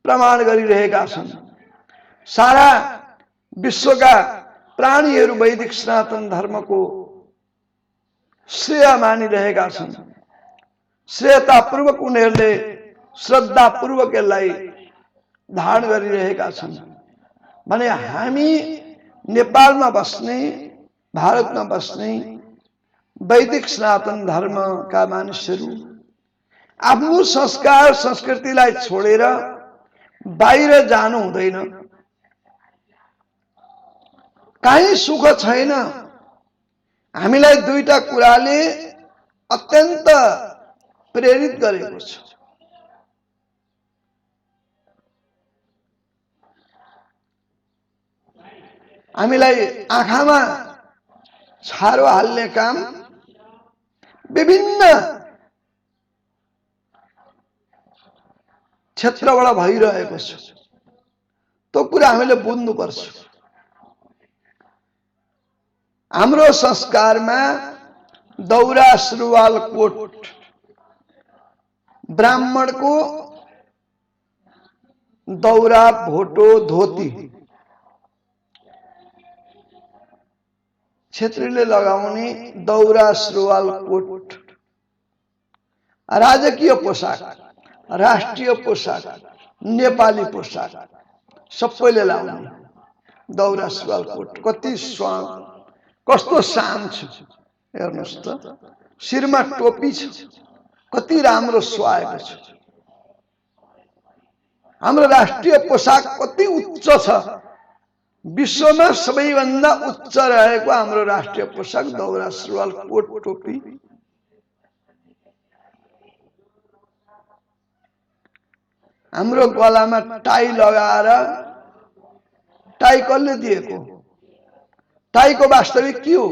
प्रमाण गरिरहेका छन् सारा विश्वका प्राणीहरू वैदिक सनातन धर्मको श्रेय मानिरहेका छन् श्रेयतापूर्वक उनीहरूले श्रद्धापूर्वक यसलाई धारण गरिरहेका छन् भने हामी नेपालमा बस्ने भारतमा बस्ने वैदिक सनातन धर्मका मानिसहरू आफ्नो संस्कार संस्कृतिलाई छोडेर बाहिर जानु हुँदैन कहीँ सुख छैन हामीलाई दुईटा कुराले अत्यन्त प्रेरित गरेको छ। हामीलाई आँखामा छारो हाल्ने काम विभिन्न क्षेत्रबाट भइरहेको छ। त्यो कुरा हामीले बुझ्नुपर्छ। हाम्रो संस्कारमा दौरा सुरुवाल कोट, ब्राह्मणको दौरा भोटो धोती, क्षेत्रीले लगाउने दौरा सुरुवाल कोट, राजकीय पोसाक, राष्ट्रिय पोसाक, नेपाली पोसाक सबैले लाउने दौरा सुरुवाल कोट कति कस्तो शान छ। हेर्नुस् त, शिरमा टोपी छ, कति राम्रो सुहाएको छ। हाम्रो राष्ट्रिय पोसाक कति उच्च छ। विश्वमा सबैभन्दा उच्च रहेको हाम्रो राष्ट्रिय पोसाक दौरा सुरुवाल कोट टोपी। हाम्रो गलामा टाई लगाएर, टाई कसले दिएको? टाईको वास्तविक के हो?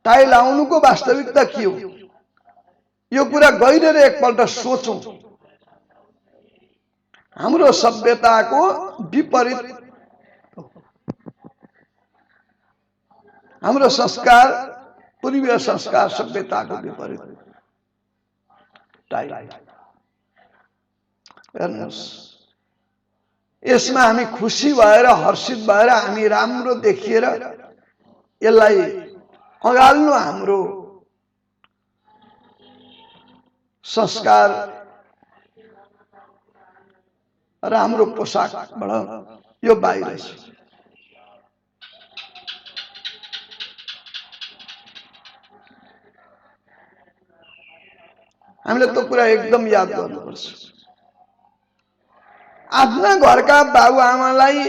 टाई लाउनुको वास्तविकता के हो? यो कुरा गहिरेर एकपल्ट सोचौं। हाम्रो सभ्यताको विपरीत, हाम्रो संस्कार पूर्वीय संस्कार सभ्यताको विपरीत टाई। हेर्नुस्, यसमा हामी खुसी भएर हर्षित भएर हामी राम्रो देखिएर यसलाई अगाल्नु हाम्रो संस्कार र हाम्रो पोसाकबाट यो बाहिर छ। हामीले त्यो कुरा एकदम याद गर्नुपर्छ। आफ्ना घरका बाबुआमालाई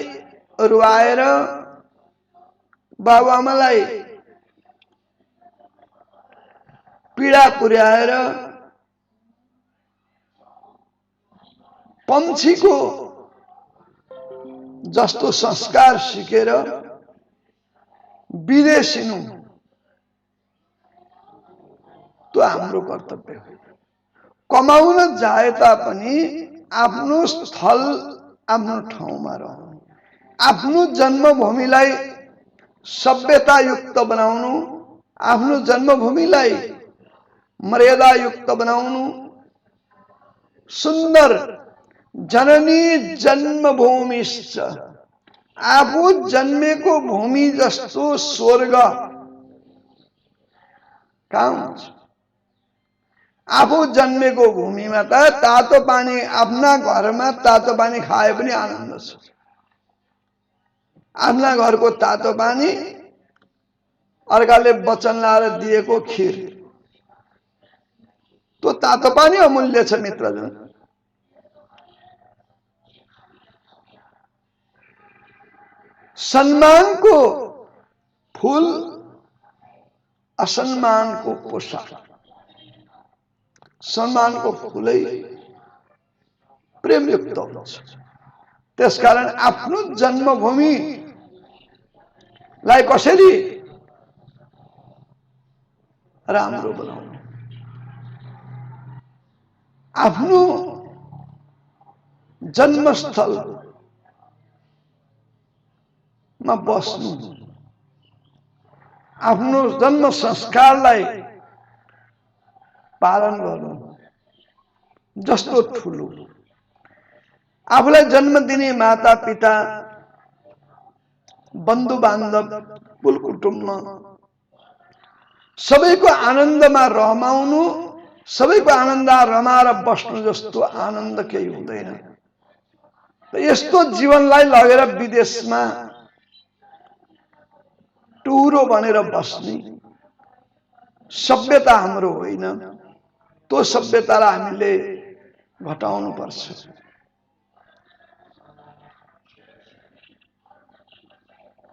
रुवाएर, बाबुआमालाई पीडा पुर्याएर, पंक्षीको जस्तो संस्कार सिकेर विदेशिनु, त्यो हाम्रो कर्तव्य हो। कमाउन जाए तापनि आफ्नो स्थल, आफ्नो ठाउँमा रहनु, आफ्नो जन्मभूमिलाई सभ्यतायुक्त बनाउनु, आफ्नो जन्मभूमिलाई मर्यादायुक्त बनाउनु, सुन्दर जननी जन्मभूमिश्च, आफू जन्मेको भूमि जस्तो स्वर्ग कहाँ हुन्छ? आफू जन्मेको भूमिमा त तातो पानी, आफ्ना घरमा तातो पानी खाए पनि आनन्द छ। आफ्ना घरको तातो पानी, अर्काले वचन लाएर दिएको खीर, त्यो तातो पानी अमूल्य छ मित्रजन। सम्मानको फूल, असम्मानको पोसाक। सम्मानको फूलै प्रेमयुक्त हुन्छ। त्यसकारण आफ्नो जन्मभूमिलाई कसरी राम्रो बनाउनु, आफ्नो जन्मस्थलमा बस्नु, आफ्नो जन्म संस्कारलाई पालन गर्नु जस्तो ठुलो, आफूलाई जन्म दिने माता पिता, बन्धु बान्धव, कुल कुटुम्ब सबैको आनन्दमा रमाउनु, सबैको आनन्द रमाएर बस्नु जस्तो आनन्द केही हुँदैन। यस्तो जीवनलाई लगेर विदेशमा टुरो बनेर बस्ने सभ्यता हाम्रो होइन। त्यो सभ्यतालाई हामीले घटाउनु पर्छ।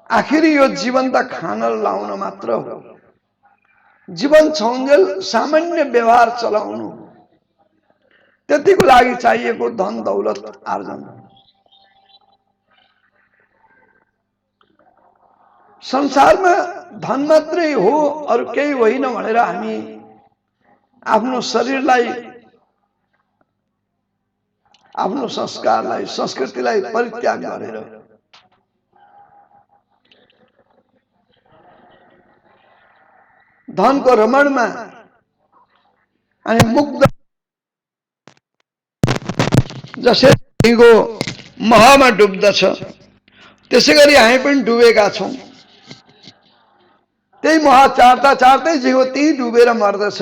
आखिर यो जीवन त खान लाउन मात्र हो। जीवन छौन्जेल सामान्य व्यवहार चलाउनु, त्यतिको लागि चाहिएको धन दौलत आर्जन। संसारमा धन मात्रै हो, अरु केही होइन भनेर हामी आफ्नो शरीरलाई, आफ्नो संस्कारलाई, संस्कृतिलाई परित्याग गरेर धनको रमणमा अनि मुग्ध जसरी महमा डुब्दछ त्यसैगरी हामी पनि डुबेका छौं। त्यही मह चाट्दा चाट्दै जीव त्यही डुबेर मर्दछ।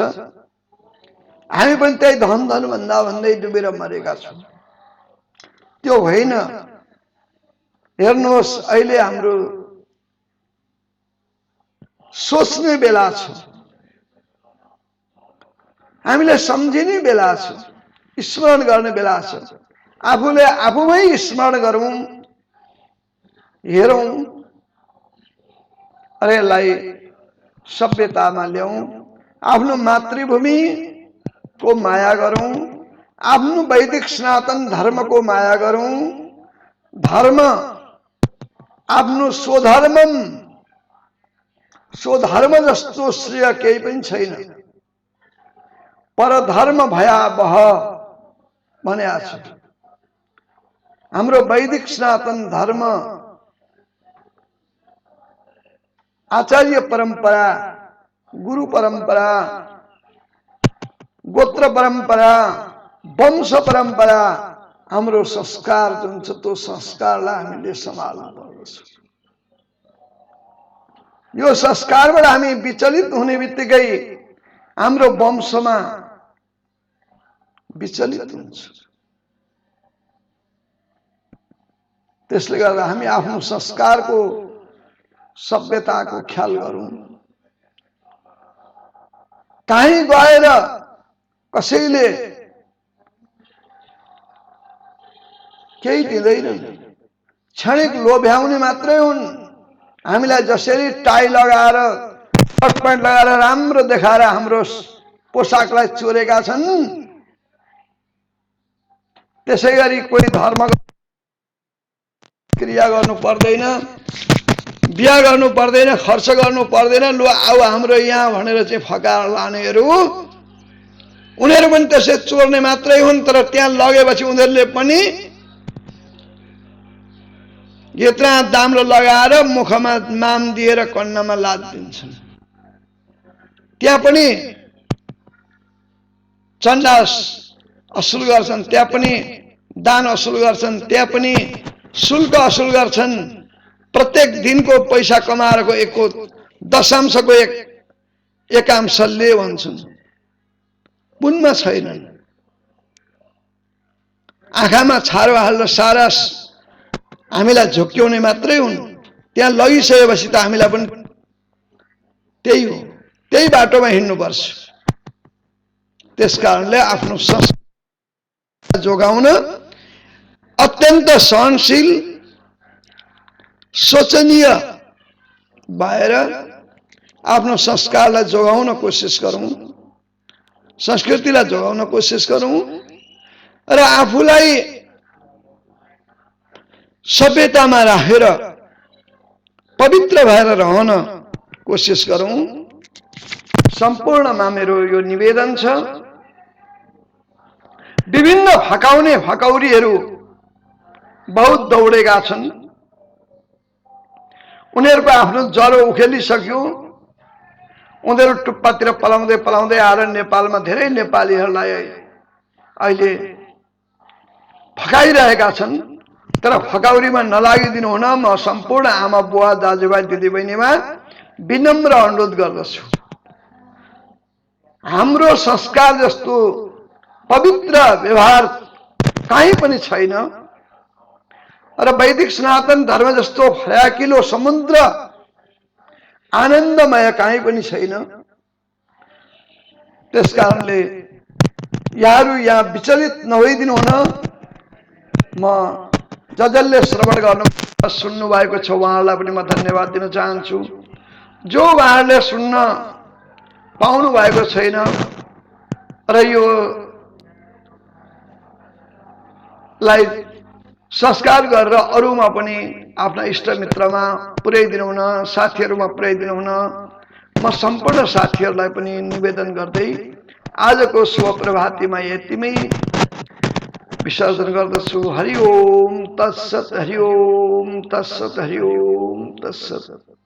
हामी पनि त्यही धन धन भन्दा भन्दै डुबेर मरेका छौं। त्यो होइन। हेर्नुहोस्, अहिले हाम्रो सोच्ने बेला छ, हामीले सम्झिने बेला छ, स्मरण गर्ने बेला छ। आफूले आफूमै स्मरण गरौं, हेरौं, अरे यसलाई सभ्यतामा ल्याउँ, आफ्नो मातृभूमिको माया गरौं, आफ्नो वैदिक सनातन धर्मको माया गरौं। धर्म आफ्नो स्वधर्म जस्तो श्रेय केही पनि छैन। परधर्म भयावह भनेको छ। हाम्रो वैदिक सनातन धर्म, आचार्य परंपरा, गुरु परंपरा, गोत्र परंपरा, वंश परंपरा, हाम्रो संस्कार जुन छ त्यो संस्कारलाई हामीले सम्हाल्नु पर्दछ। यो संस्कारबाट हामी विचलित हुने बित्तिकै हाम्रो वंशमा विचलित हुन्छ। त्यसले गर्दा हामी आफ्नो संस्कारको, सभ्यताको ख्याल गरौं। कहीँ गएर कसैले केही दिँदैनन्, क्षणिक लोभ्याउने मात्रै हुन्। हामीलाई जसरी टाई लगाएर, सर्ट प्यान्ट लगाएर राम्रो देखाएर हाम्रो पोसाकलाई चोरेका छन्, त्यसैगरी कोही धर्म क्रिया गर्नु पर्दैन, बिहा गर्नु पर्दैन, खर्च गर्नु पर्दैन, लु आऊ हाम्रो यहाँ भनेर चाहिँ फकाएर लानेहरू, उनीहरू पनि त्यसै चोर्ने मात्रै हुन्। तर त्यहाँ लगेपछि उनीहरूले पनि यत्रा दाम्रो लगाएर मुखमा माम दिएर कन्नमा लात दिन्छन्। त्यहाँ पनि चन्दा असुल गर्छन्, त्यहाँ पनि दान असुल गर्छन्, त्यहाँ पनि शुल्क असुल गर्छन्। प्रत्येक दिनको पैसा कमाएको एकको दशांशको एकांशले भन्छन्। पुण्य छैनन्। आँखामा छारो हाल्दा सारा हामीलाई झुक्क्याउने मात्रै हुन्। त्यहाँ लगिसकेपछि त हामीलाई पनि त्यही हो, त्यही बाटोमा हिँड्नुपर्छ। त्यसकारणले आफ्नो संस्कार जोगाउन अत्यन्त सहनशील, सोचनीय भएर आफ्नो संस्कारलाई जोगाउन कोसिस गरौं, संस्कृतिलाई जोगाउन कोसिस गरौं र आफूलाई सभ्यतामा राखेर पवित्र भएर रहन कोसिस गरौं। सम्पूर्णमा मेरो यो निवेदन छ। विभिन्न फकाउने फकौरीहरू बहुत दौडेका छन्। उनीहरूको आफ्नो ज्वरो उखेलिसक्यो। उनीहरू टुप्पातिर पलाउँदै पलाउँदै आएर नेपालमा धेरै नेपालीहरूलाई अहिले फकाइरहेका छन्। तर फकाउरीमा नलागिदिनु हुन म सम्पूर्ण आमा बुवा दाजुभाइ दिदीबहिनीमा विनम्र अनुरोध गर्दछु। हाम्रो संस्कार जस्तो पवित्र व्यवहार कहीँ पनि छैन र वैदिक सनातन धर्म जस्तो फराकिलो समुद्र आनन्दमय कहीँ पनि छैन। त्यसकारणले यहाँहरू यहाँ विचलित नभइदिनु हुन म जसले श्रवण गर्नु सुन्नु भएको छ उहाँहरूलाई पनि म धन्यवाद दिन चाहन्छु। जो उहाँहरूले सुन्न पाउनु भएको छैन र यो लाई संस्कार गरेर अरूमा पनि आफ्ना इष्टमित्रमा पुर्याइदिनु हुन, साथीहरूमा पुर्याइदिनु हुन म सम्पूर्ण साथीहरूलाई पनि निवेदन गर्दै आजको शुभ प्रभातीमा यतिमै विसर्जन गर्दछु। हरि ओम तत्सत, हरि ओम तत्सत, हरि ओम तत्सत।